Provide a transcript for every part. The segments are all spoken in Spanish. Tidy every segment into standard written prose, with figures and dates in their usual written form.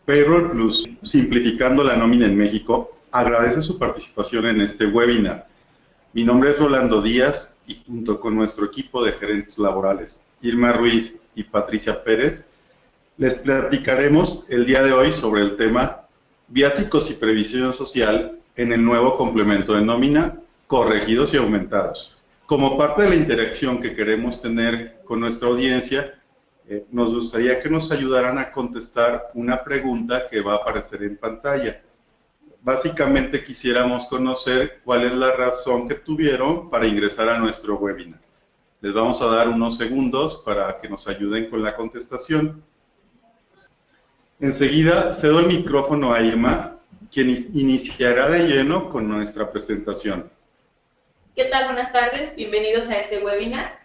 Payroll Plus, simplificando la nómina en México, agradece su participación en este webinar. Mi nombre es Rolando Díaz y junto con nuestro equipo de gerentes laborales, Irma Ruiz y Patricia Pérez, les platicaremos el día de hoy sobre el tema viáticos y previsión social en el nuevo complemento de nómina, corregidos y aumentados. Como parte de la interacción que queremos tener con nuestra audiencia, nos gustaría que nos ayudaran a contestar una pregunta que va a aparecer en pantalla. Básicamente quisiéramos conocer cuál es la razón que tuvieron para ingresar a nuestro webinar. Les vamos a dar unos segundos para que nos ayuden con la contestación. Enseguida cedo el micrófono a Irma, quien iniciará de lleno con nuestra presentación. ¿Qué tal? Buenas tardes, bienvenidos a este webinar.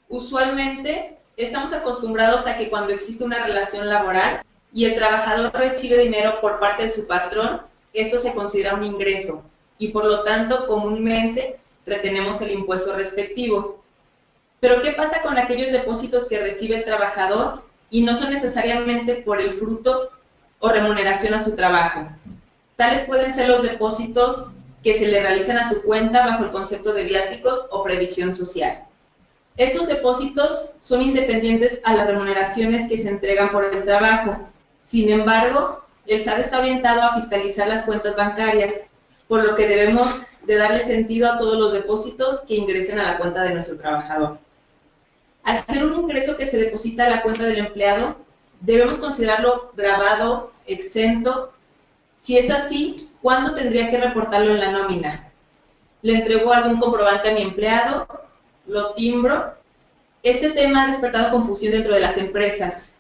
Usualmente estamos acostumbrados a que cuando existe una relación laboral y el trabajador recibe dinero por parte de su patrón, esto se considera un ingreso y por lo tanto comúnmente retenemos el impuesto respectivo. Pero ¿qué pasa con aquellos depósitos que recibe el trabajador y no son necesariamente por el fruto o remuneración a su trabajo? Tales pueden ser los depósitos que se le realizan a su cuenta bajo el concepto de viáticos o previsión social. Estos depósitos son independientes a las remuneraciones que se entregan por el trabajo. Sin embargo, el SAT está orientado a fiscalizar las cuentas bancarias, por lo que debemos de darle sentido a todos los depósitos que ingresen a la cuenta de nuestro trabajador. Al ser un ingreso que se deposita a la cuenta del empleado, debemos considerarlo grabado, exento. Si es así, ¿cuándo tendría que reportarlo en la nómina? ¿Le entregó algún comprobante a mi empleado? ¿Lo timbro? Este tema ha despertado confusión dentro de las empresas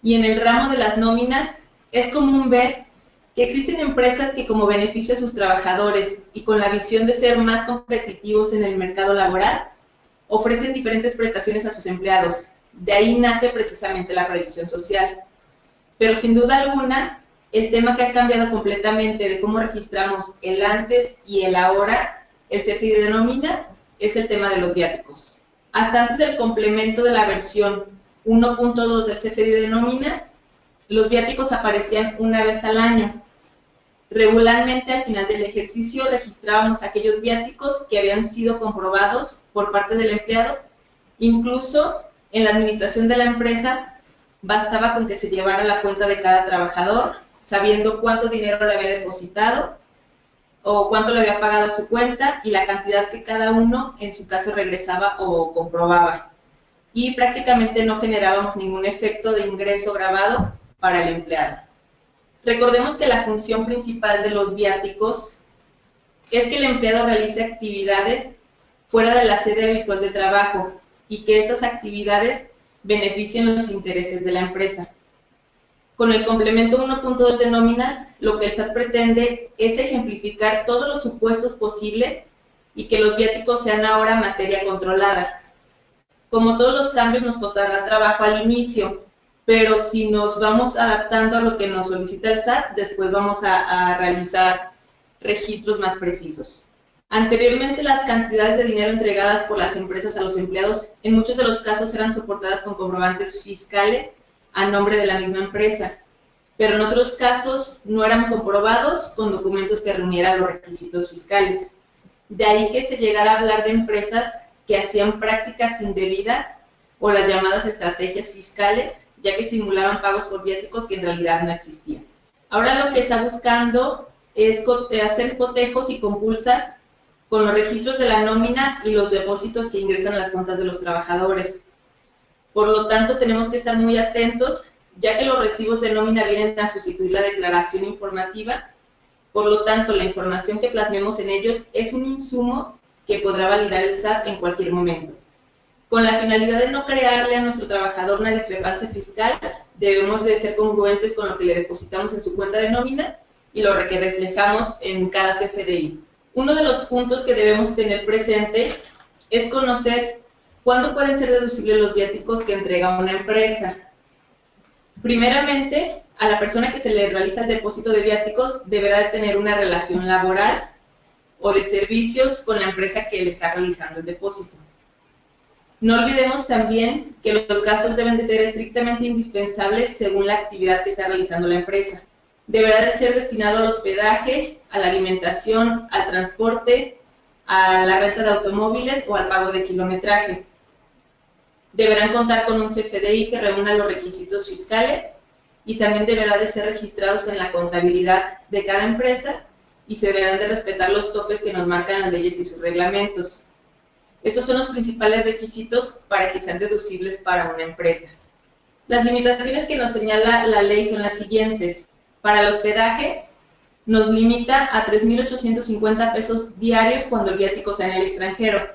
y en el ramo de las nóminas es común ver que existen empresas que como beneficio a sus trabajadores y con la visión de ser más competitivos en el mercado laboral, ofrecen diferentes prestaciones a sus empleados. De ahí nace precisamente la previsión social. Pero sin duda alguna, el tema que ha cambiado completamente de cómo registramos el antes y el ahora, el CFDI de nóminas, es el tema de los viáticos. Hasta antes del complemento de la versión 1.2 del CFDI de nóminas, los viáticos aparecían una vez al año. Regularmente al final del ejercicio registrábamos aquellos viáticos que habían sido comprobados por parte del empleado. Incluso en la administración de la empresa bastaba con que se llevara la cuenta de cada trabajador, sabiendo cuánto dinero le había depositado o cuánto le había pagado a su cuenta y la cantidad que cada uno en su caso regresaba o comprobaba. Y prácticamente no generábamos ningún efecto de ingreso grabado para el empleado. Recordemos que la función principal de los viáticos es que el empleado realice actividades fuera de la sede habitual de trabajo y que estas actividades beneficien los intereses de la empresa. Con el complemento 1.2 de nóminas, lo que el SAT pretende es ejemplificar todos los supuestos posibles y que los viáticos sean ahora materia controlada. Como todos los cambios nos costará trabajo al inicio, pero si nos vamos adaptando a lo que nos solicita el SAT, después vamos a realizar registros más precisos. Anteriormente, las cantidades de dinero entregadas por las empresas a los empleados en muchos de los casos eran soportadas con comprobantes fiscales a nombre de la misma empresa, pero en otros casos no eran comprobados con documentos que reunieran los requisitos fiscales. De ahí que se llegara a hablar de empresas que hacían prácticas indebidas o las llamadas estrategias fiscales, ya que simulaban pagos por viáticos que en realidad no existían. Ahora lo que está buscando es hacer cotejos y compulsas con los registros de la nómina y los depósitos que ingresan a las cuentas de los trabajadores. Por lo tanto, tenemos que estar muy atentos, ya que los recibos de nómina vienen a sustituir la declaración informativa. Por lo tanto, la información que plasmemos en ellos es un insumo que podrá validar el SAT en cualquier momento. Con la finalidad de no crearle a nuestro trabajador una discrepancia fiscal, debemos de ser congruentes con lo que le depositamos en su cuenta de nómina y lo que reflejamos en cada CFDI. Uno de los puntos que debemos tener presente es conocer cuándo pueden ser deducibles los viáticos que entrega una empresa. Primeramente, a la persona que se le realiza el depósito de viáticos deberá de tener una relación laboral o de servicios con la empresa que le está realizando el depósito. No olvidemos también que los gastos deben de ser estrictamente indispensables según la actividad que está realizando la empresa. Deberá de ser destinado al hospedaje, a la alimentación, al transporte, a la renta de automóviles o al pago de kilometraje. Deberán contar con un CFDI que reúna los requisitos fiscales y también deberá de ser registrados en la contabilidad de cada empresa y se deberán de respetar los topes que nos marcan las leyes y sus reglamentos. Estos son los principales requisitos para que sean deducibles para una empresa. Las limitaciones que nos señala la ley son las siguientes. Para el hospedaje, nos limita a 3,850 pesos diarios cuando el viático sea en el extranjero,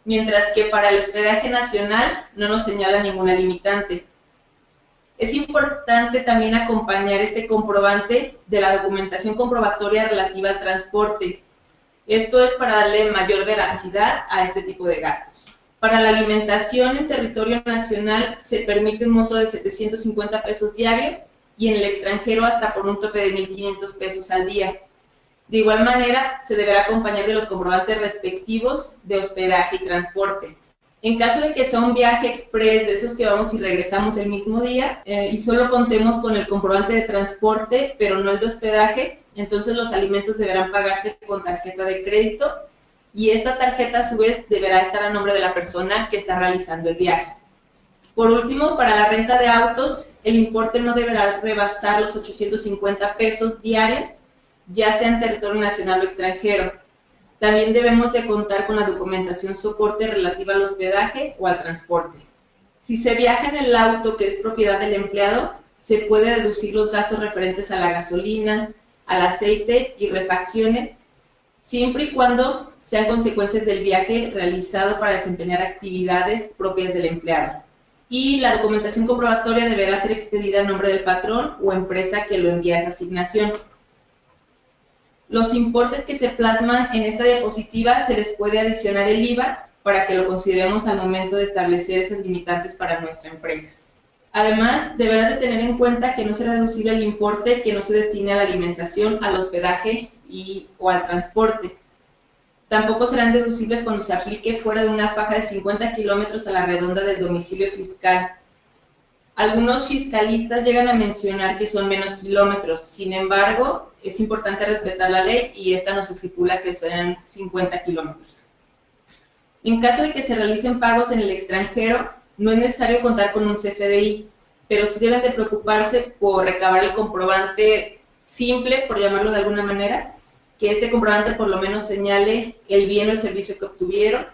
mientras que para el hospedaje nacional no nos señala ninguna limitante. Es importante también acompañar este comprobante de la documentación comprobatoria relativa al transporte. Esto es para darle mayor veracidad a este tipo de gastos. Para la alimentación en territorio nacional se permite un monto de 750 pesos diarios y en el extranjero hasta por un tope de 1,500 pesos al día. De igual manera, se deberá acompañar de los comprobantes respectivos de hospedaje y transporte. En caso de que sea un viaje express, de esos que vamos y regresamos el mismo día, y solo contemos con el comprobante de transporte, pero no el de hospedaje, entonces los alimentos deberán pagarse con tarjeta de crédito y esta tarjeta a su vez deberá estar a nombre de la persona que está realizando el viaje. Por último, para la renta de autos, el importe no deberá rebasar los 850 pesos diarios, ya sea en territorio nacional o extranjero. También debemos de contar con la documentación soporte relativa al hospedaje o al transporte. Si se viaja en el auto que es propiedad del empleado, se puede deducir los gastos referentes a la gasolina, al aceite y refacciones, siempre y cuando sean consecuencias del viaje realizado para desempeñar actividades propias del empleado. Y la documentación comprobatoria deberá ser expedida a nombre del patrón o empresa que lo envía a esa asignación. Los importes que se plasman en esta diapositiva se les puede adicionar el IVA para que lo consideremos al momento de establecer esas limitantes para nuestra empresa. Además, deberás de tener en cuenta que no será deducible el importe que no se destine a la alimentación, al hospedaje o al transporte. Tampoco serán deducibles cuando se aplique fuera de una faja de 50 kilómetros a la redonda del domicilio fiscal. Algunos fiscalistas llegan a mencionar que son menos kilómetros, sin embargo, es importante respetar la ley y esta nos estipula que sean 50 kilómetros. En caso de que se realicen pagos en el extranjero, no es necesario contar con un CFDI, pero sí deben de preocuparse por recabar el comprobante simple, por llamarlo de alguna manera, que este comprobante por lo menos señale el bien o el servicio que obtuvieron,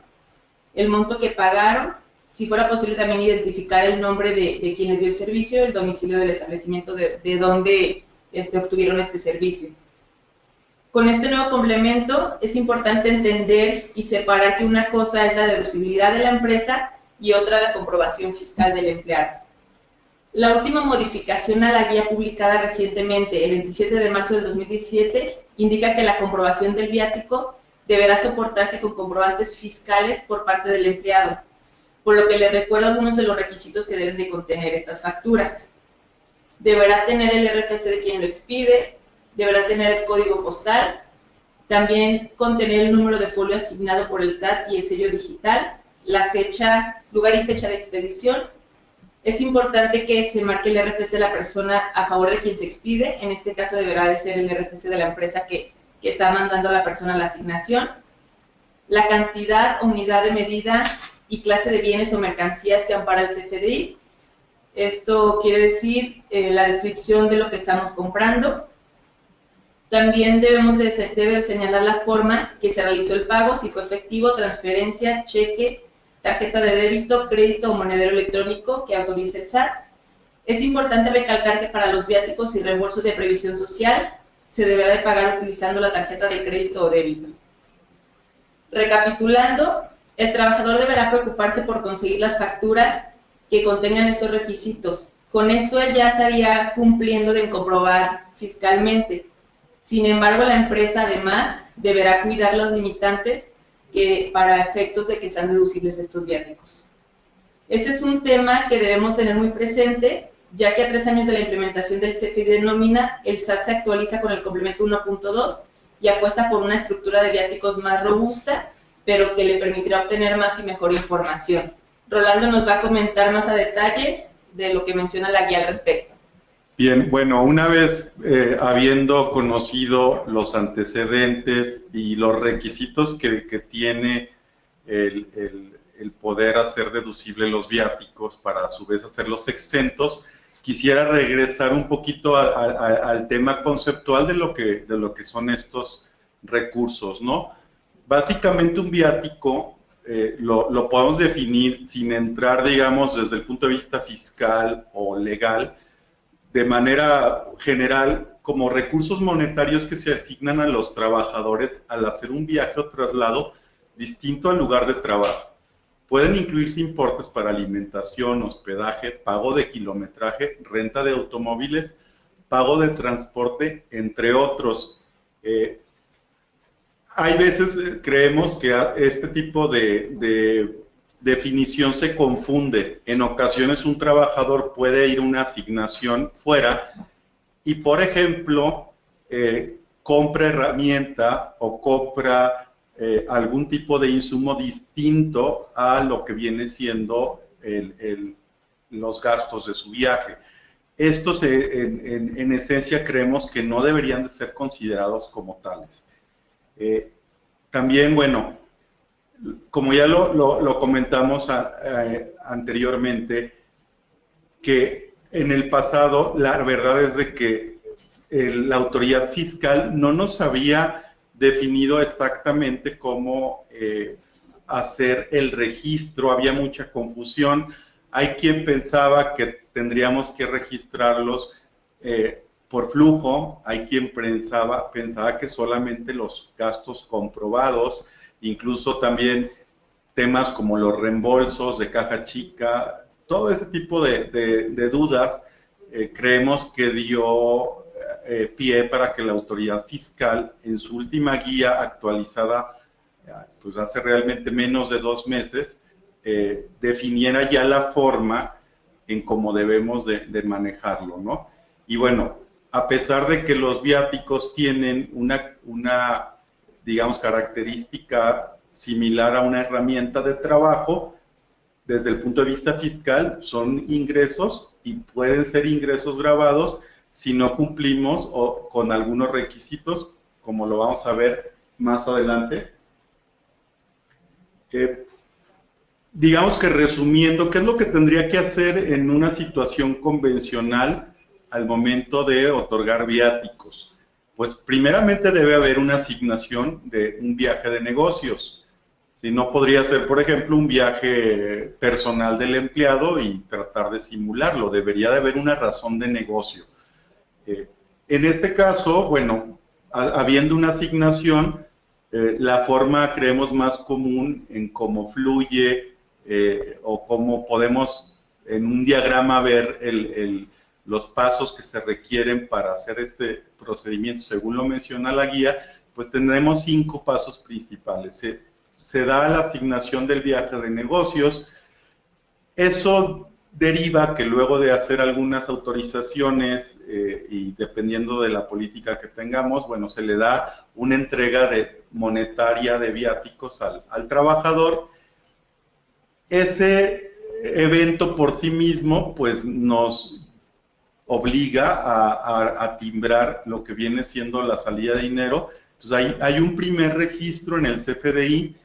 el monto que pagaron, si fuera posible también identificar el nombre de quien les dio el servicio, el domicilio del establecimiento de donde obtuvieron este servicio. Con este nuevo complemento es importante entender y separar que una cosa es la deducibilidad de la empresa y otra la comprobación fiscal del empleado. La última modificación a la guía publicada recientemente, el 27 de marzo del 2017, indica que la comprobación del viático deberá soportarse con comprobantes fiscales por parte del empleado, por lo que le recuerdo algunos de los requisitos que deben de contener estas facturas. Deberá tener el RFC de quien lo expide, deberá tener el código postal, también contener el número de folio asignado por el SAT y el sello digital, la fecha, lugar y fecha de expedición. Es importante que se marque el RFC de la persona a favor de quien se expide, en este caso deberá de ser el RFC de la empresa que está mandando a la persona la asignación, la cantidad, unidad de medida y clase de bienes o mercancías que ampara el CFDI. Esto quiere decir la descripción de lo que estamos comprando. También debe de señalar la forma que se realizó el pago, si fue efectivo, transferencia, cheque, tarjeta de débito, crédito o monedero electrónico que autorice el SAT. Es importante recalcar que para los viáticos y reembolsos de previsión social se deberá de pagar utilizando la tarjeta de crédito o débito. Recapitulando, el trabajador deberá preocuparse por conseguir las facturas que contengan esos requisitos. Con esto él ya estaría cumpliendo de comprobar fiscalmente. Sin embargo, la empresa además deberá cuidar los limitantes para efectos de que sean deducibles estos viáticos. Este es un tema que debemos tener muy presente, ya que a 3 años de la implementación del CFDI de nómina, el SAT se actualiza con el complemento 1.2 y apuesta por una estructura de viáticos más robusta, pero que le permitirá obtener más y mejor información. Rolando nos va a comentar más a detalle de lo que menciona la guía al respecto. Bien, bueno, una vez habiendo conocido los antecedentes y los requisitos que tiene el poder hacer deducible los viáticos para a su vez hacerlos exentos, quisiera regresar un poquito al tema conceptual de lo que son estos recursos, ¿no? Básicamente un viático lo podemos definir sin entrar, digamos, desde el punto de vista fiscal o legal, de manera general, como recursos monetarios que se asignan a los trabajadores al hacer un viaje o traslado distinto al lugar de trabajo. Pueden incluirse importes para alimentación, hospedaje, pago de kilometraje, renta de automóviles, pago de transporte, entre otros. Hay veces creemos que este tipo de definición se confunde. En ocasiones un trabajador puede ir a una asignación fuera y, por ejemplo, compra herramienta o compra algún tipo de insumo distinto a lo que viene siendo los gastos de su viaje. Estos, en esencia, creemos que no deberían de ser considerados como tales. También, bueno, como ya lo comentamos anteriormente, que en el pasado la verdad es de que la autoridad fiscal no nos había definido exactamente cómo hacer el registro, había mucha confusión. Hay quien pensaba que tendríamos que registrarlos por flujo, hay quien pensaba que solamente los gastos comprobados, incluso también temas como los reembolsos de caja chica, todo ese tipo de dudas, creemos que dio pie para que la autoridad fiscal, en su última guía actualizada, pues hace realmente menos de 2 meses, definiera ya la forma en cómo debemos de manejarlo, ¿no? Y bueno, a pesar de que los viáticos tienen una digamos, característica similar a una herramienta de trabajo, desde el punto de vista fiscal son ingresos y pueden ser ingresos grabados si no cumplimos con algunos requisitos, como lo vamos a ver más adelante. Digamos que resumiendo, ¿qué es lo que tendría que hacer en una situación convencional al momento de otorgar viáticos? Pues primeramente debe haber una asignación de un viaje de negocios. Si no, podría ser, por ejemplo, un viaje personal del empleado y tratar de simularlo. Debería de haber una razón de negocio. En este caso, bueno, habiendo una asignación, la forma, creemos, más común en cómo fluye o cómo podemos en un diagrama ver los pasos que se requieren para hacer este procedimiento, según lo menciona la guía, pues tendremos 5 pasos principales. Se da la asignación del viaje de negocios. Eso deriva que luego de hacer algunas autorizaciones y dependiendo de la política que tengamos, bueno, se le da una entrega monetaria de viáticos al trabajador. Ese evento por sí mismo, pues nos obliga a timbrar lo que viene siendo la salida de dinero. Entonces hay un primer registro en el CFDI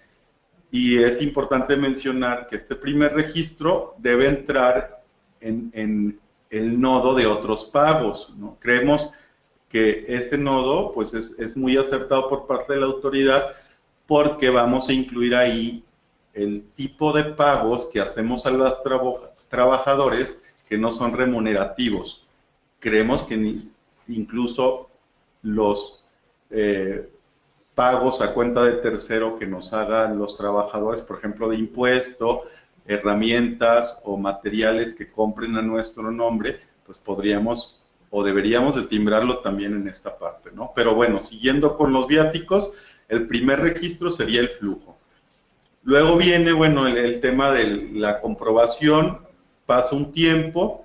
y es importante mencionar que este primer registro debe entrar en el nodo de otros pagos, ¿no? Creemos que ese nodo pues es muy acertado por parte de la autoridad porque vamos a incluir ahí el tipo de pagos que hacemos a los trabajadores que no son remunerativos. Creemos que incluso los pagos a cuenta de tercero que nos hagan los trabajadores, por ejemplo, de impuesto, herramientas o materiales que compren a nuestro nombre, pues podríamos o deberíamos de timbrarlo también en esta parte, ¿no? Pero bueno, siguiendo con los viáticos, el primer registro sería el flujo. Luego viene, bueno, el tema de la comprobación, pasa un tiempo,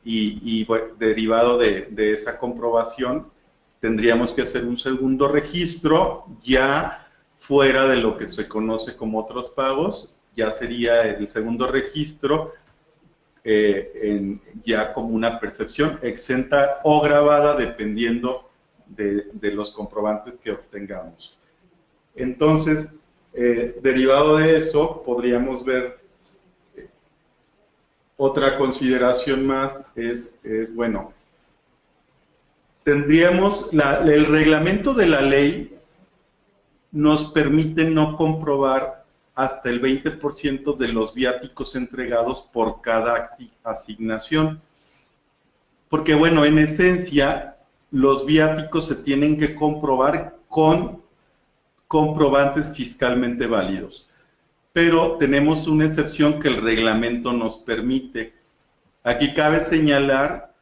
y bueno, derivado de esa comprobación tendríamos que hacer un segundo registro ya fuera de lo que se conoce como otros pagos ya sería el segundo registro, ya como una percepción exenta o grabada dependiendo de los comprobantes que obtengamos. Entonces, derivado de eso, podríamos ver otra consideración más, bueno, tendríamos, el reglamento de la ley nos permite no comprobar hasta el 20% de los viáticos entregados por cada asignación. Porque, bueno, en esencia, los viáticos se tienen que comprobar con comprobantes fiscalmente válidos. Pero tenemos una excepción que el reglamento nos permite. Aquí cabe señalar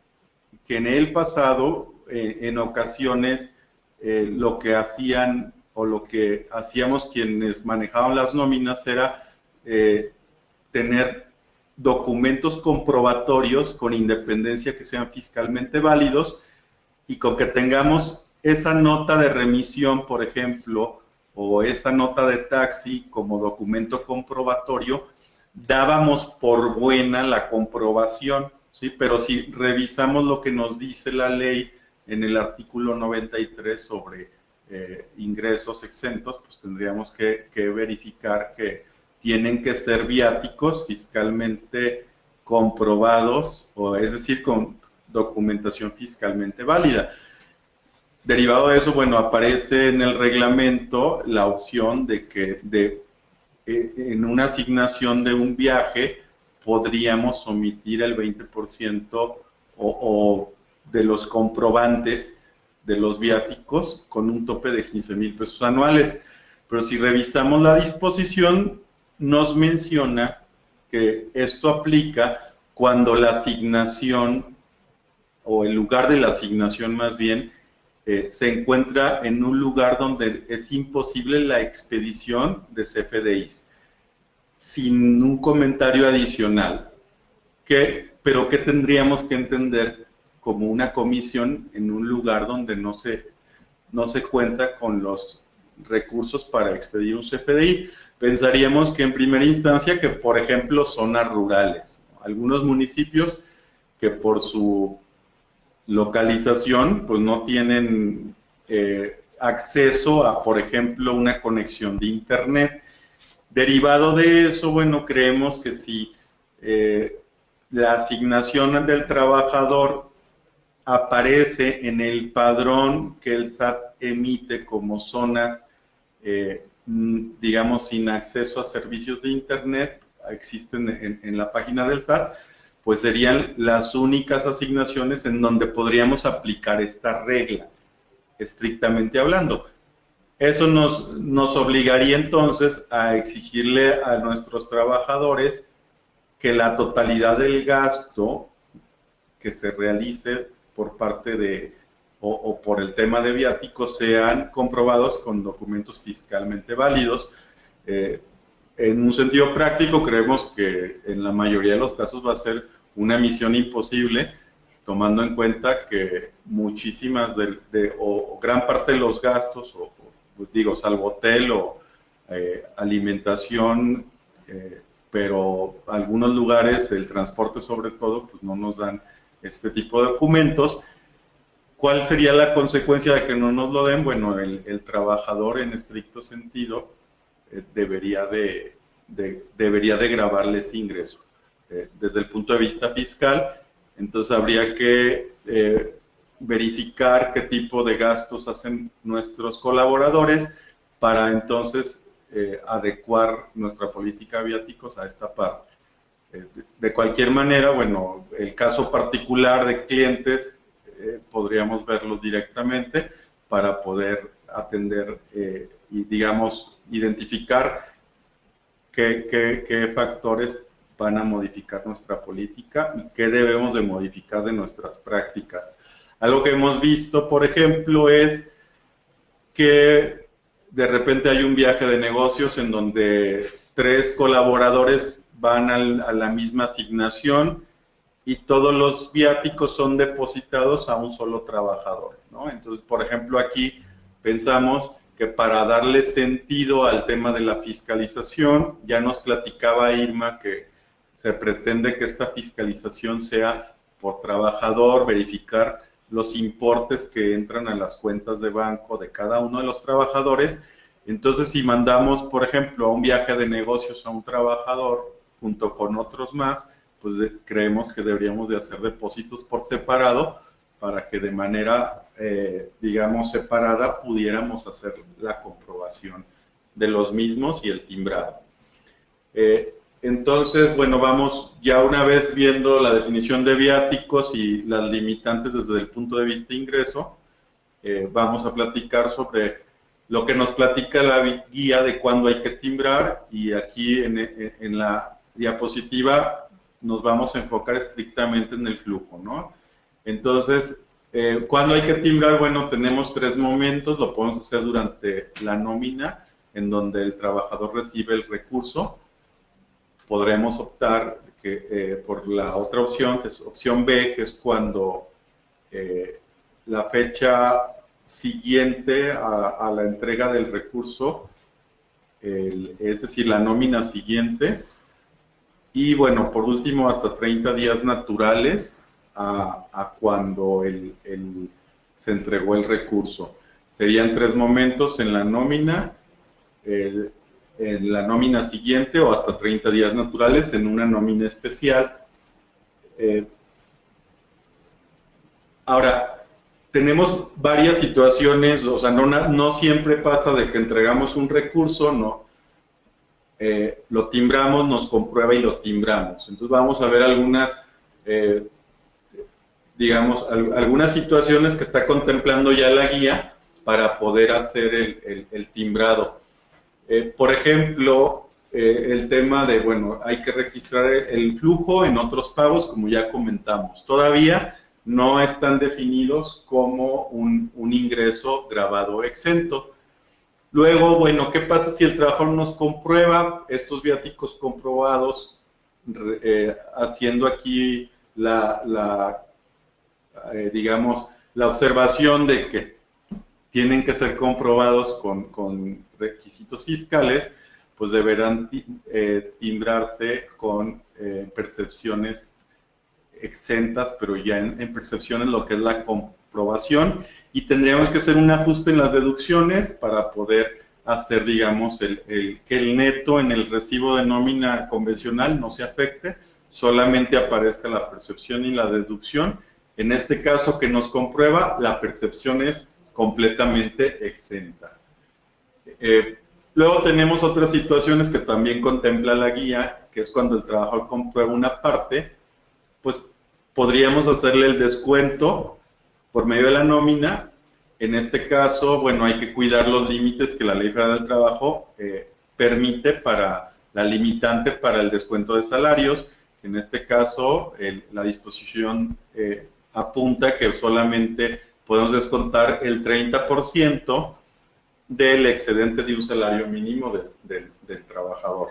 que en el pasado, en ocasiones, lo que hacían o lo que hacíamos quienes manejaban las nóminas era tener documentos comprobatorios con independencia que sean fiscalmente válidos y con que tengamos esa nota de remisión, por ejemplo, o esa nota de taxi como documento comprobatorio, dábamos por buena la comprobación, ¿sí? Pero si revisamos lo que nos dice la ley en el artículo 93 sobre ingresos exentos, pues tendríamos que verificar que tienen que ser viáticos fiscalmente comprobados, o es decir, con documentación fiscalmente válida. Derivado de eso, bueno, aparece en el reglamento la opción de que en una asignación de un viaje podríamos omitir el 20% o de los comprobantes de los viáticos con un tope de 15,000 pesos anuales. Pero si revisamos la disposición, nos menciona que esto aplica cuando la asignación, o el lugar de la asignación más bien, se encuentra en un lugar donde es imposible la expedición de CFDIs, sin un comentario adicional. ¿Pero qué tendríamos que entender como una comisión en un lugar donde no se cuenta con los recursos para expedir un CFDI? Pensaríamos que en primera instancia que, por ejemplo, zonas rurales, ¿no? Algunos municipios que por su localización pues no tienen acceso a, por ejemplo, una conexión de internet. Derivado de eso, bueno, creemos que si la asignación del trabajador aparece en el padrón que el SAT emite como zonas, digamos, sin acceso a servicios de internet, existen en la página del SAT, pues serían las únicas asignaciones en donde podríamos aplicar esta regla, estrictamente hablando. Eso nos obligaría entonces a exigirle a nuestros trabajadores que la totalidad del gasto que se realice por parte de, o por el tema de viáticos, sean comprobados con documentos fiscalmente válidos. En un sentido práctico, creemos que en la mayoría de los casos va a ser una misión imposible, tomando en cuenta que muchísimas o gran parte de los gastos, digo, salvo hotel o alimentación, pero algunos lugares, el transporte sobre todo, pues no nos dan este tipo de documentos. ¿Cuál sería la consecuencia de que no nos lo den? Bueno, el trabajador en estricto sentido debería de gravarle ese ingreso. Desde el punto de vista fiscal, entonces habría que verificar qué tipo de gastos hacen nuestros colaboradores para entonces adecuar nuestra política de viáticos a esta parte. De cualquier manera, bueno, el caso particular de clientes podríamos verlos directamente para poder atender y, digamos, identificar qué factores van a modificar nuestra política y qué debemos de modificar de nuestras prácticas. Algo que hemos visto, por ejemplo, es que de repente hay un viaje de negocios en donde 3 colaboradores van a la misma asignación y todos los viáticos son depositados a un solo trabajador, ¿no? Entonces, por ejemplo, aquí pensamos que para darle sentido al tema de la fiscalización, ya nos platicaba Irma que se pretende que esta fiscalización sea por trabajador, verificar los importes que entran a las cuentas de banco de cada uno de los trabajadores. Entonces, si mandamos, por ejemplo, a un viaje de negocios a un trabajador junto con otros más, pues creemos que deberíamos de hacer depósitos por separado para que de manera, digamos, separada pudiéramos hacer la comprobación de los mismos y el timbrado. Entonces, bueno, vamos ya una vez viendo la definición de viáticos y las limitantes desde el punto de vista de ingreso, vamos a platicar sobre lo que nos platica la guía de cuándo hay que timbrar, y aquí en la diapositiva nos vamos a enfocar estrictamente en el flujo, ¿no? Entonces, ¿cuándo hay que timbrar? Bueno, tenemos 3 momentos. Lo podemos hacer durante la nómina, en donde el trabajador recibe el recurso. Podremos optar por la otra opción, que es opción B, que es cuando la fecha siguiente a la entrega del recurso, es decir, la nómina siguiente, y bueno, por último, hasta 30 días naturales a cuando se entregó el recurso. Serían 3 momentos en la nómina, en la nómina siguiente o hasta 30 días naturales en una nómina especial. Ahora, tenemos varias situaciones, o sea, no siempre pasa de que entregamos un recurso, no, lo timbramos, nos comprueba y lo timbramos. Entonces vamos a ver algunas, digamos, algunas situaciones que está contemplando ya la guía para poder hacer el timbrado. Por ejemplo, el tema de, bueno, hay que registrar el flujo en otros pagos, como ya comentamos. Todavía no están definidos como un ingreso grabado exento. Luego, bueno, ¿qué pasa si el trabajador nos comprueba estos viáticos comprobados, haciendo aquí digamos, la observación de que tienen que ser comprobados con requisitos fiscales? Pues deberán timbrarse con percepciones exentas, pero ya en percepciones lo que es la comprobación, y tendríamos que hacer un ajuste en las deducciones para poder hacer, digamos, que el neto en el recibo de nómina convencional no se afecte, solamente aparezca la percepción y la deducción. En este caso que nos comprueba, la percepción es completamente exenta. Luego tenemos otras situaciones que también contempla la guía, que es cuando el trabajador comprueba una parte, pues podríamos hacerle el descuento por medio de la nómina. En este caso, bueno, hay que cuidar los límites que la Ley Federal del Trabajo permite para la limitante para el descuento de salarios. En este caso, la disposición apunta que solamente podemos descontar el 30% del excedente de un salario mínimo del trabajador.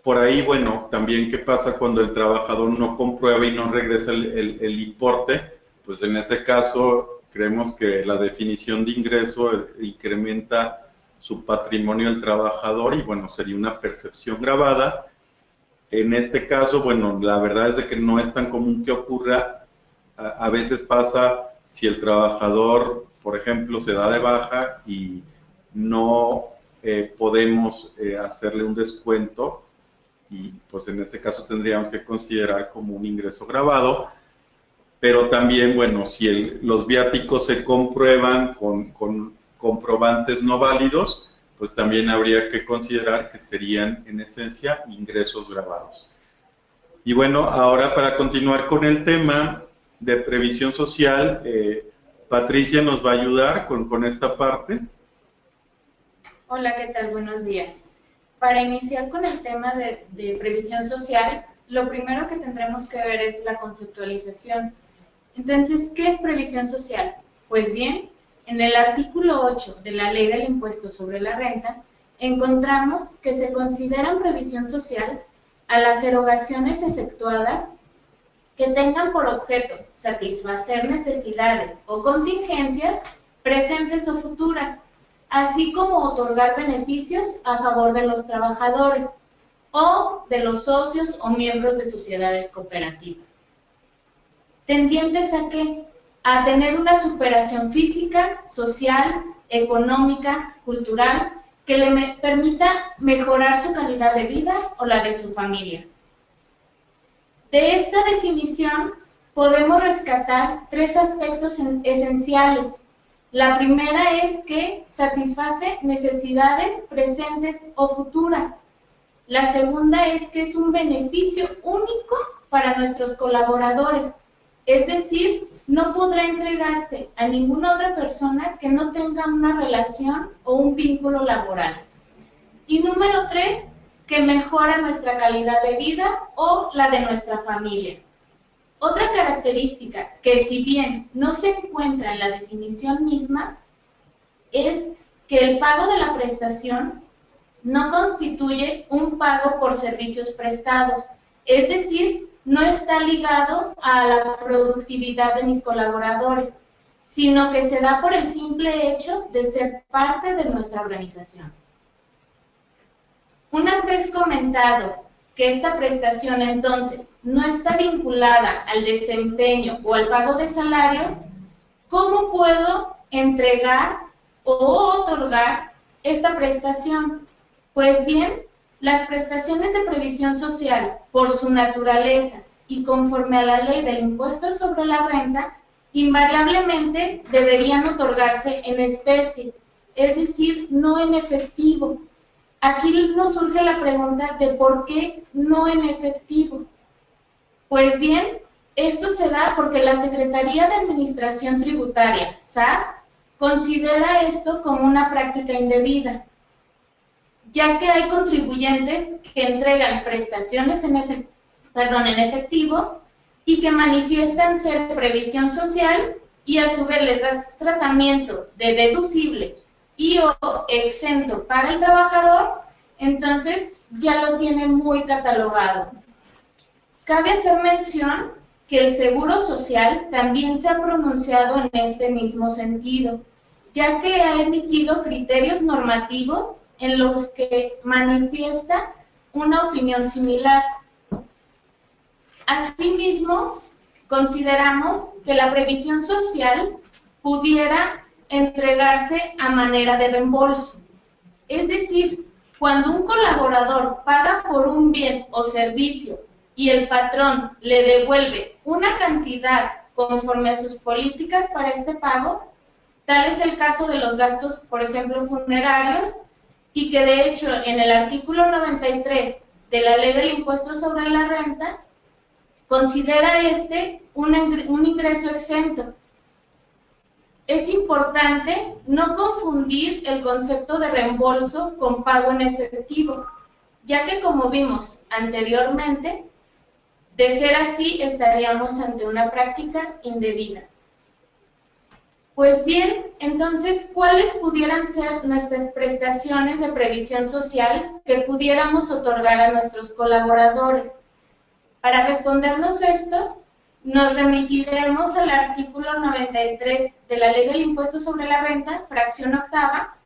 Por ahí, bueno, también qué pasa cuando el trabajador no comprueba y no regresa el importe. Pues en ese caso creemos que la definición de ingreso incrementa su patrimonio del trabajador y bueno, sería una percepción gravada. En este caso, bueno, la verdad es de que no es tan común que ocurra. A veces pasa si el trabajador, por ejemplo, se da de baja y no podemos hacerle un descuento, y pues en este caso tendríamos que considerar como un ingreso gravado. Pero también, bueno, si los viáticos se comprueban con comprobantes no válidos, pues también habría que considerar que serían en esencia ingresos gravados. Y bueno, ahora para continuar con el tema de previsión social, Patricia nos va a ayudar con esta parte. Hola, ¿qué tal? Buenos días. Para iniciar con el tema de previsión social, lo primero que tendremos que ver es la conceptualización. Entonces, ¿qué es previsión social? Pues bien, en el artículo 8 de la Ley del Impuesto sobre la Renta, encontramos que se consideran previsión social a las erogaciones efectuadas que tengan por objeto satisfacer necesidades o contingencias presentes o futuras, así como otorgar beneficios a favor de los trabajadores o de los socios o miembros de sociedades cooperativas. ¿Tendientes a qué? A tener una superación física, social, económica, cultural, que le permita mejorar su calidad de vida o la de su familia. De esta definición podemos rescatar tres aspectos esenciales. La primera es que satisface necesidades presentes o futuras. La segunda es que es un beneficio único para nuestros colaboradores, es decir, no podrá entregarse a ninguna otra persona que no tenga una relación o un vínculo laboral. Y número 3, que mejora nuestra calidad de vida o la de nuestra familia. Otra característica que, si bien no se encuentra en la definición misma, es que el pago de la prestación no constituye un pago por servicios prestados, es decir, no está ligado a la productividad de mis colaboradores, sino que se da por el simple hecho de ser parte de nuestra organización. Una vez comentado que esta prestación entonces no está vinculada al desempeño o al pago de salarios, ¿cómo puedo entregar o otorgar esta prestación? Pues bien, las prestaciones de previsión social, por su naturaleza y conforme a la ley del impuesto sobre la renta, invariablemente deberían otorgarse en especie, es decir, no en efectivo. Aquí nos surge la pregunta de por qué no en efectivo. Pues bien, esto se da porque la Secretaría de Administración Tributaria, SAT, considera esto como una práctica indebida, ya que hay contribuyentes que entregan prestaciones en efectivo y que manifiestan ser previsión social y a su vez les da tratamiento de deducible y o exento para el trabajador, entonces ya lo tiene muy catalogado. Cabe hacer mención que el Seguro Social también se ha pronunciado en este mismo sentido, ya que ha emitido criterios normativos en los que manifiesta una opinión similar. Asimismo, consideramos que la previsión social pudiera entregarse a manera de reembolso. Es decir, cuando un colaborador paga por un bien o servicio y el patrón le devuelve una cantidad conforme a sus políticas para este pago, tal es el caso de los gastos, por ejemplo, funerarios, y que de hecho en el artículo 93 de la Ley del Impuesto sobre la Renta, considera un ingreso exento. Es importante no confundir el concepto de reembolso con pago en efectivo, ya que como vimos anteriormente, de ser así estaríamos ante una práctica indebida. Pues bien, entonces, ¿cuáles pudieran ser nuestras prestaciones de previsión social que pudiéramos otorgar a nuestros colaboradores? Para respondernos esto, nos remitiremos al artículo 93 de la Ley del Impuesto sobre la Renta, fracción octava,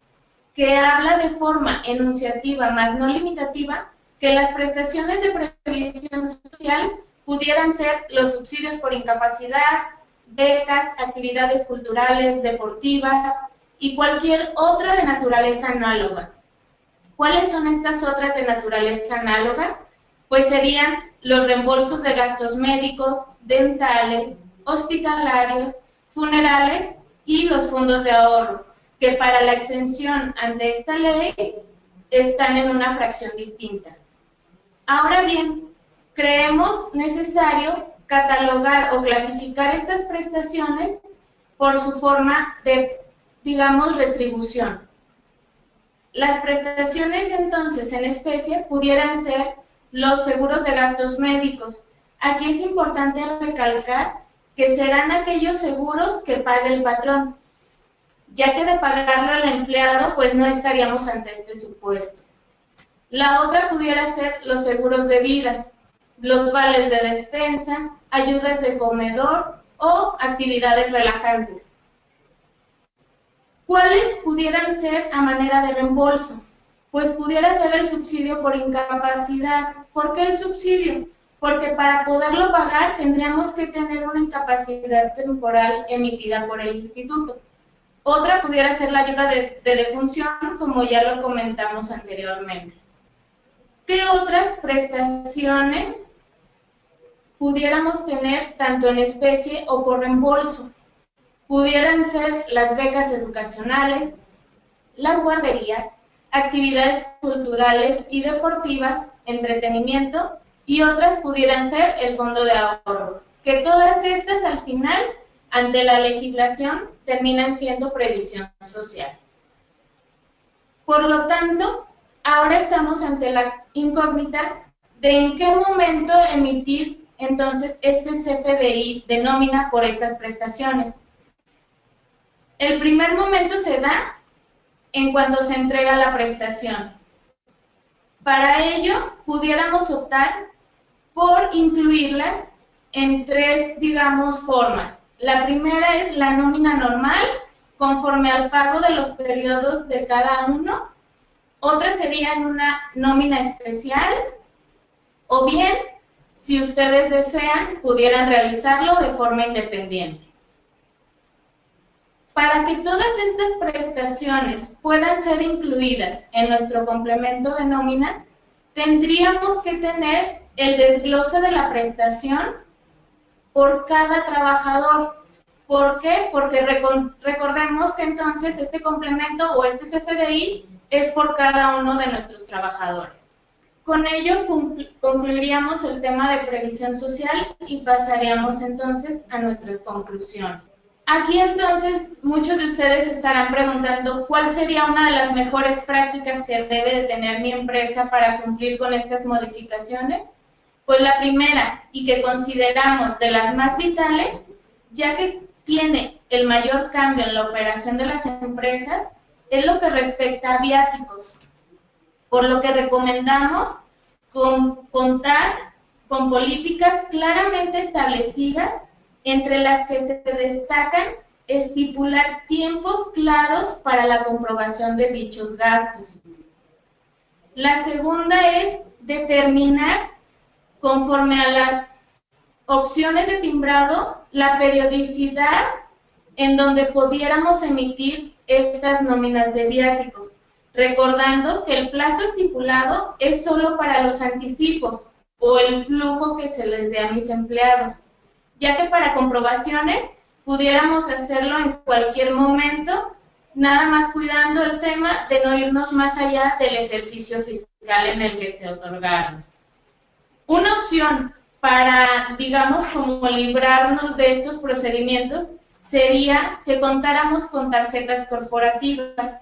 que habla de forma enunciativa más no limitativa que las prestaciones de previsión social pudieran ser los subsidios por incapacidad, becas, actividades culturales, deportivas y cualquier otra de naturaleza análoga. ¿Cuáles son estas otras de naturaleza análoga? Pues serían los reembolsos de gastos médicos, dentales, hospitalarios, funerales y los fondos de ahorro, que para la exención ante esta ley están en una fracción distinta. Ahora bien, creemos necesario catalogar o clasificar estas prestaciones por su forma de, digamos, retribución. Las prestaciones entonces en especie pudieran ser los seguros de gastos médicos. Aquí es importante recalcar que serán aquellos seguros que pague el patrón, ya que de pagarlo al empleado pues no estaríamos ante este supuesto. La otra pudiera ser los seguros de vida, los vales de despensa, ayudas de comedor o actividades relajantes. ¿Cuáles pudieran ser a manera de reembolso? Pues pudiera ser el subsidio por incapacidad. ¿Por qué el subsidio? Porque para poderlo pagar tendríamos que tener una incapacidad temporal emitida por el instituto. Otra pudiera ser la ayuda de defunción, como ya lo comentamos anteriormente. ¿Qué otras prestaciones pudiéramos tener tanto en especie o por reembolso? Pudieran ser las becas educacionales, las guarderías, actividades culturales y deportivas, entretenimiento, y otras pudieran ser el fondo de ahorro, que todas estas al final, ante la legislación, terminan siendo previsión social. Por lo tanto, ahora estamos ante la incógnita de en qué momento emitir entonces este CFDI de nómina por estas prestaciones. El primer momento se da en cuanto se entrega la prestación. Para ello, pudiéramos optar por incluirlas en tres, digamos, formas. La primera es la nómina normal, conforme al pago de los periodos de cada uno. Otra sería en una nómina especial, o bien, si ustedes desean, pudieran realizarlo de forma independiente. Para que todas estas prestaciones puedan ser incluidas en nuestro complemento de nómina, tendríamos que tener el desglose de la prestación por cada trabajador. ¿Por qué? Porque recordemos que entonces este complemento o este CFDI es por cada uno de nuestros trabajadores. Con ello concluiríamos el tema de previsión social y pasaríamos entonces a nuestras conclusiones. Aquí entonces muchos de ustedes estarán preguntando cuál sería una de las mejores prácticas que debe de tener mi empresa para cumplir con estas modificaciones. Pues la primera, y que consideramos de las más vitales, ya que tiene el mayor cambio en la operación de las empresas, es lo que respecta a viáticos. Por lo que recomendamos contar con políticas claramente establecidas, entre las que se destacan estipular tiempos claros para la comprobación de dichos gastos. La segunda es determinar, conforme a las opciones de timbrado, la periodicidad en donde pudiéramos emitir estas nóminas de viáticos, recordando que el plazo estipulado es solo para los anticipos o el flujo que se les dé a mis empleados, ya que para comprobaciones pudiéramos hacerlo en cualquier momento, nada más cuidando el tema de no irnos más allá del ejercicio fiscal en el que se otorgaron. Una opción para, digamos, como librarnos de estos procedimientos sería que contáramos con tarjetas corporativas,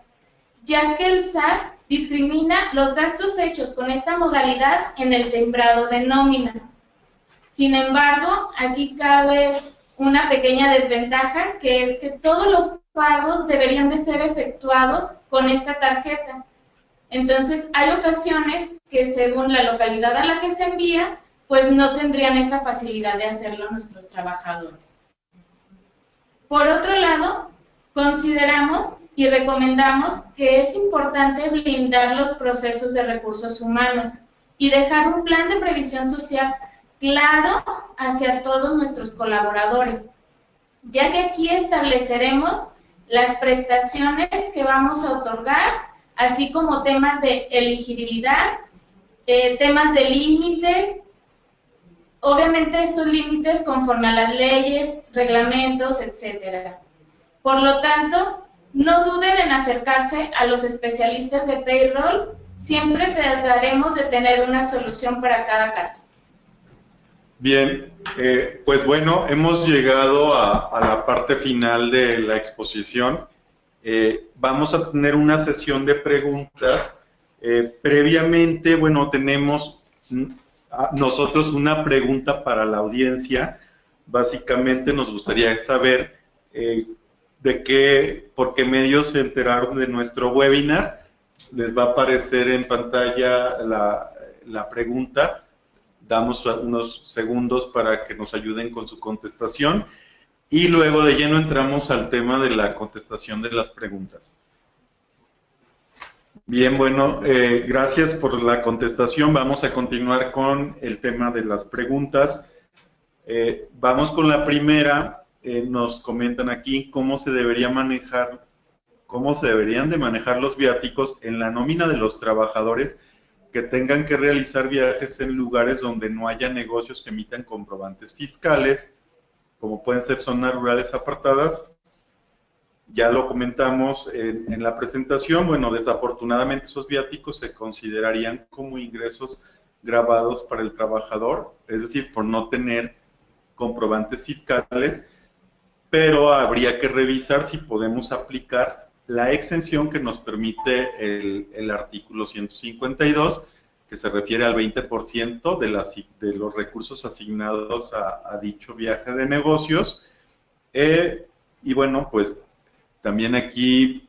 ya que el SAT discrimina los gastos hechos con esta modalidad en el timbrado de nómina. Sin embargo, aquí cabe una pequeña desventaja, que es que todos los pagos deberían de ser efectuados con esta tarjeta. Entonces, hay ocasiones que según la localidad a la que se envía, pues no tendrían esa facilidad de hacerlo nuestros trabajadores. Por otro lado, consideramos y recomendamos que es importante blindar los procesos de recursos humanos y dejar un plan de previsión social claro hacia todos nuestros colaboradores, ya que aquí estableceremos las prestaciones que vamos a otorgar, así como temas de elegibilidad, temas de límites, obviamente estos límites conforme a las leyes, reglamentos, etcétera. Por lo tanto, no duden en acercarse a los especialistas de payroll, siempre trataremos de tener una solución para cada caso. Bien, pues bueno, hemos llegado a la parte final de la exposición. Vamos a tener una sesión de preguntas. Previamente, bueno, tenemos nosotros una pregunta para la audiencia. Básicamente nos gustaría saber por qué medios se enteraron de nuestro webinar. Les va a aparecer en pantalla la pregunta. Damos unos segundos para que nos ayuden con su contestación. y luego de lleno entramos al tema de la contestación de las preguntas. Bien, bueno, gracias por la contestación. Vamos a continuar con el tema de las preguntas. Vamos con la primera. Nos comentan aquí cómo se deberían de manejar los viáticos en la nómina de los trabajadores que tengan que realizar viajes en lugares donde no haya negocios que emitan comprobantes fiscales, como pueden ser zonas rurales apartadas. Ya lo comentamos en la presentación. Bueno, desafortunadamente esos viáticos se considerarían como ingresos grabados para el trabajador, es decir, por no tener comprobantes fiscales, pero habría que revisar si podemos aplicar la exención que nos permite el artículo 152, que se refiere al 20% de los recursos asignados a dicho viaje de negocios. Y bueno, pues también aquí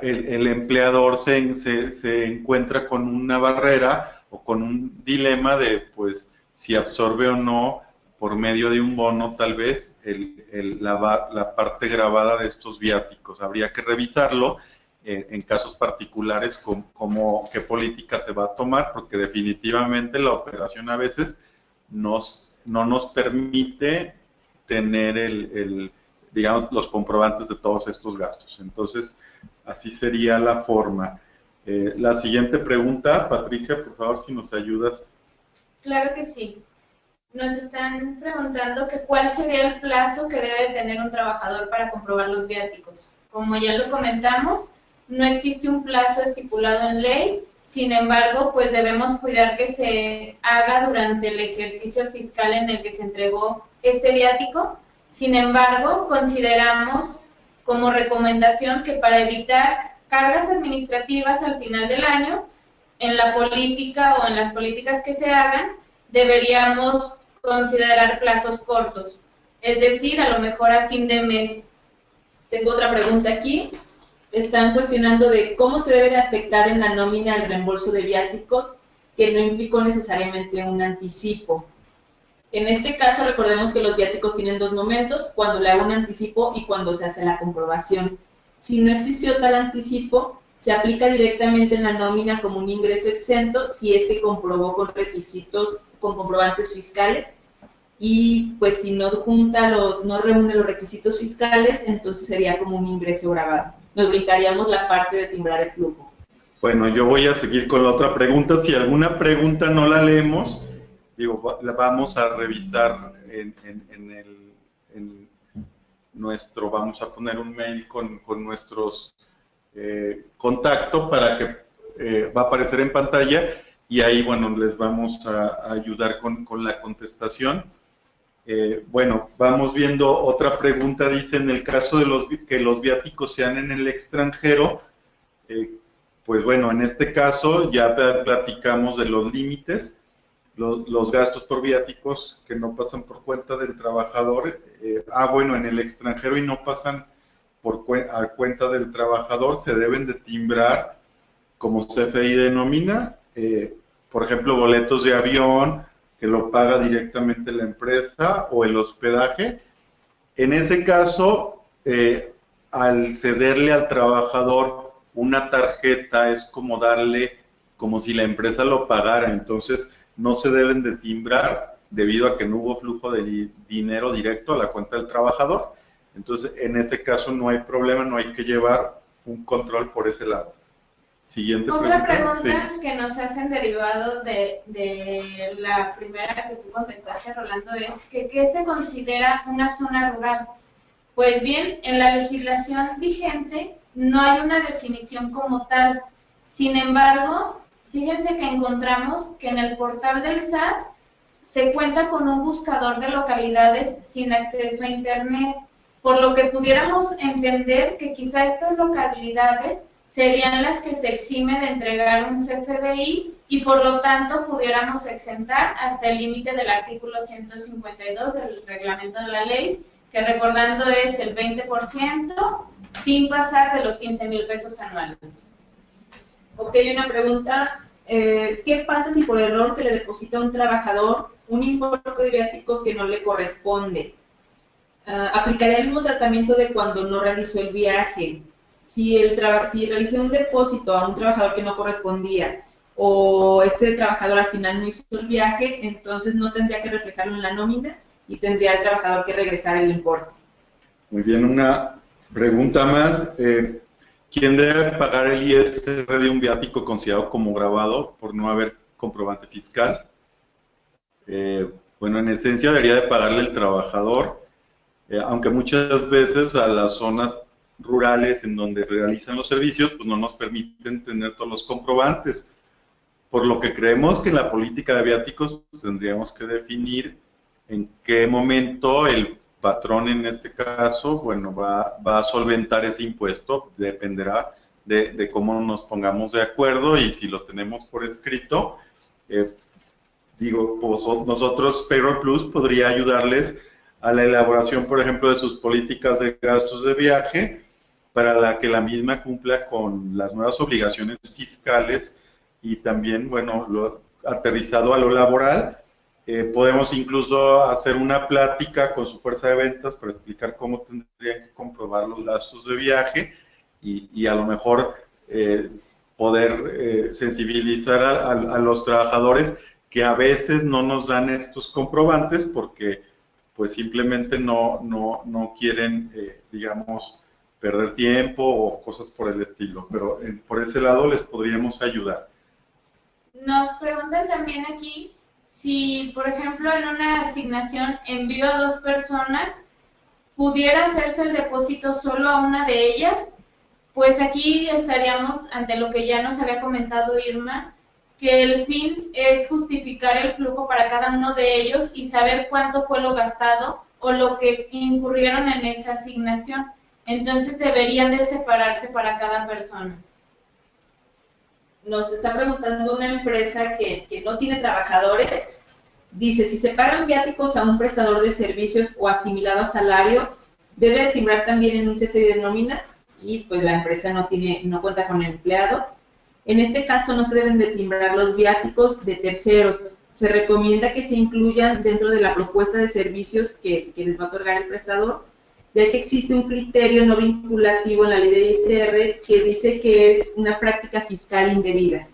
el empleador se encuentra con una barrera o con un dilema de, pues, si absorbe o no, por medio de un bono, tal vez, la parte grabada de estos viáticos. Habría que revisarlo en casos particulares, qué política se va a tomar, porque definitivamente la operación a veces no nos permite tener digamos, los comprobantes de todos estos gastos. Entonces, así sería la forma. La siguiente pregunta, Patricia, por favor, si nos ayudas. Claro que sí. Nos están preguntando que cuál sería el plazo que debe tener un trabajador para comprobar los viáticos. Como ya lo comentamos, no existe un plazo estipulado en ley, sin embargo, pues debemos cuidar que se haga durante el ejercicio fiscal en el que se entregó este viático. Sin embargo, consideramos como recomendación que para evitar cargas administrativas al final del año, en la política o en las políticas que se hagan, deberíamos considerar plazos cortos, es decir, a lo mejor a fin de mes. Tengo otra pregunta aquí. Están cuestionando de cómo se debe de afectar en la nómina el reembolso de viáticos que no implicó necesariamente un anticipo. En este caso, recordemos que los viáticos tienen dos momentos, cuando le hago un anticipo y cuando se hace la comprobación. Si no existió tal anticipo, se aplica directamente en la nómina como un ingreso exento si es que comprobó con requisitos, con comprobantes fiscales, y pues si no reúne los requisitos fiscales, entonces sería como un ingreso grabado. Nos brincaríamos la parte de timbrar el flujo. Bueno, yo voy a seguir con la otra pregunta. Si alguna pregunta no la leemos, la vamos a revisar vamos a poner un mail con nuestros contacto para que va a aparecer en pantalla y ahí, bueno, les vamos a ayudar con la contestación. Bueno, vamos viendo otra pregunta. Dice, en el caso de que los viáticos sean en el extranjero, pues bueno, en este caso ya platicamos de los límites. Los gastos por viáticos que no pasan por cuenta del trabajador, bueno, en el extranjero y no pasan a cuenta del trabajador, se deben de timbrar como CFDI de nómina, por ejemplo, boletos de avión, que lo paga directamente la empresa, o el hospedaje. En ese caso, al cederle al trabajador una tarjeta, es como si la empresa lo pagara, entonces no se deben de timbrar debido a que no hubo flujo de dinero directo a la cuenta del trabajador. Entonces, en ese caso no hay problema, no hay que llevar un control por ese lado. Siguiente Otra pregunta sí. Que nos hacen derivado de la primera que tú contestaste, Rolando, es que ¿qué se considera una zona rural? Pues bien, en la legislación vigente no hay una definición como tal. Sin embargo, fíjense que encontramos que en el portal del SAT se cuenta con un buscador de localidades sin acceso a Internet, por lo que pudiéramos entender que quizá estas localidades serían las que se exime de entregar un CFDI y por lo tanto pudiéramos exentar hasta el límite del artículo 152 del reglamento de la ley, que recordando es el 20% sin pasar de los 15,000 pesos anuales. Ok, una pregunta. ¿Qué pasa si por error se le deposita a un trabajador un importe de viáticos que no le corresponde? aplicaría el mismo tratamiento de cuando no realizó el viaje. Si realicé un depósito a un trabajador que no correspondía o este trabajador al final no hizo el viaje, entonces no tendría que reflejarlo en la nómina y tendría el trabajador que regresar el importe. Muy bien, una pregunta más. ¿Quién debe pagar el ISR de un viático considerado como grabado por no haber comprobante fiscal? Bueno, en esencia debería de pagarle el trabajador, aunque muchas veces a las zonas rurales en donde realizan los servicios, pues no nos permiten tener todos los comprobantes. Por lo que creemos que en la política de viáticos tendríamos que definir en qué momento el patrón, en este caso, bueno, va a solventar ese impuesto. Dependerá de cómo nos pongamos de acuerdo y si lo tenemos por escrito. Digo, pues nosotros, Payroll Plus podría ayudarles a la elaboración, por ejemplo, de sus políticas de gastos de viaje, para que la misma cumpla con las nuevas obligaciones fiscales y también, bueno, aterrizado a lo laboral. Podemos incluso hacer una plática con su fuerza de ventas para explicar cómo tendrían que comprobar los gastos de viaje y a lo mejor poder sensibilizar a los trabajadores que a veces no nos dan estos comprobantes porque pues simplemente no quieren, digamos, perder tiempo o cosas por el estilo, pero por ese lado les podríamos ayudar. Nos preguntan también aquí si, por ejemplo, en una asignación envío a 2 personas, ¿pudiera hacerse el depósito solo a una de ellas? Pues aquí estaríamos ante lo que ya nos había comentado Irma, que el fin es justificar el flujo para cada uno de ellos y saber cuánto fue lo gastado o lo que incurrieron en esa asignación. Entonces deberían de separarse para cada persona. Nos está preguntando una empresa que no tiene trabajadores. Dice, si se pagan viáticos a un prestador de servicios o asimilado a salario, ¿debe timbrar también en un CFDI de nóminas? Y pues la empresa no cuenta con empleados. En este caso no se deben de timbrar los viáticos de terceros. Se recomienda que se incluyan dentro de la propuesta de servicios que les va a otorgar el prestador, ya que existe un criterio no vinculativo en la ley de ISR que dice que es una práctica fiscal indebida.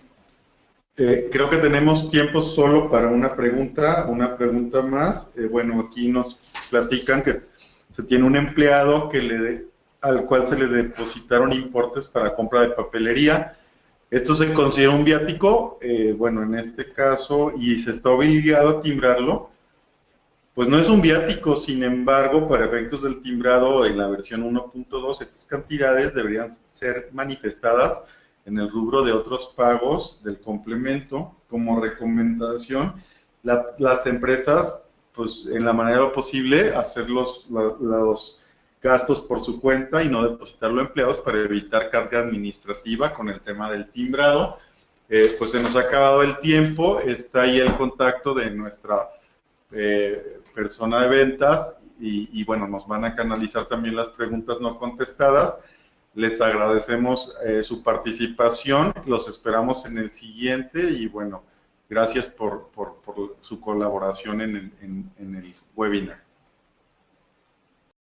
Creo que tenemos tiempo solo para una pregunta más. Bueno, aquí nos platican que se tiene un empleado al cual se le depositaron importes para compra de papelería. ¿Esto se considera un viático? Bueno, en este caso, y se está obligado a timbrarlo, pues no es un viático. Sin embargo, para efectos del timbrado en la versión 1.2, estas cantidades deberían ser manifestadas en el rubro de otros pagos del complemento. Como recomendación, las empresas, pues en la manera de lo posible, hacer los gastos por su cuenta y no depositarlo a empleados para evitar carga administrativa con el tema del timbrado. Pues se nos ha acabado el tiempo. Está ahí el contacto de nuestra persona de ventas y bueno, nos van a canalizar también las preguntas no contestadas. Les agradecemos su participación, los esperamos en el siguiente y bueno, gracias por su colaboración en el webinar.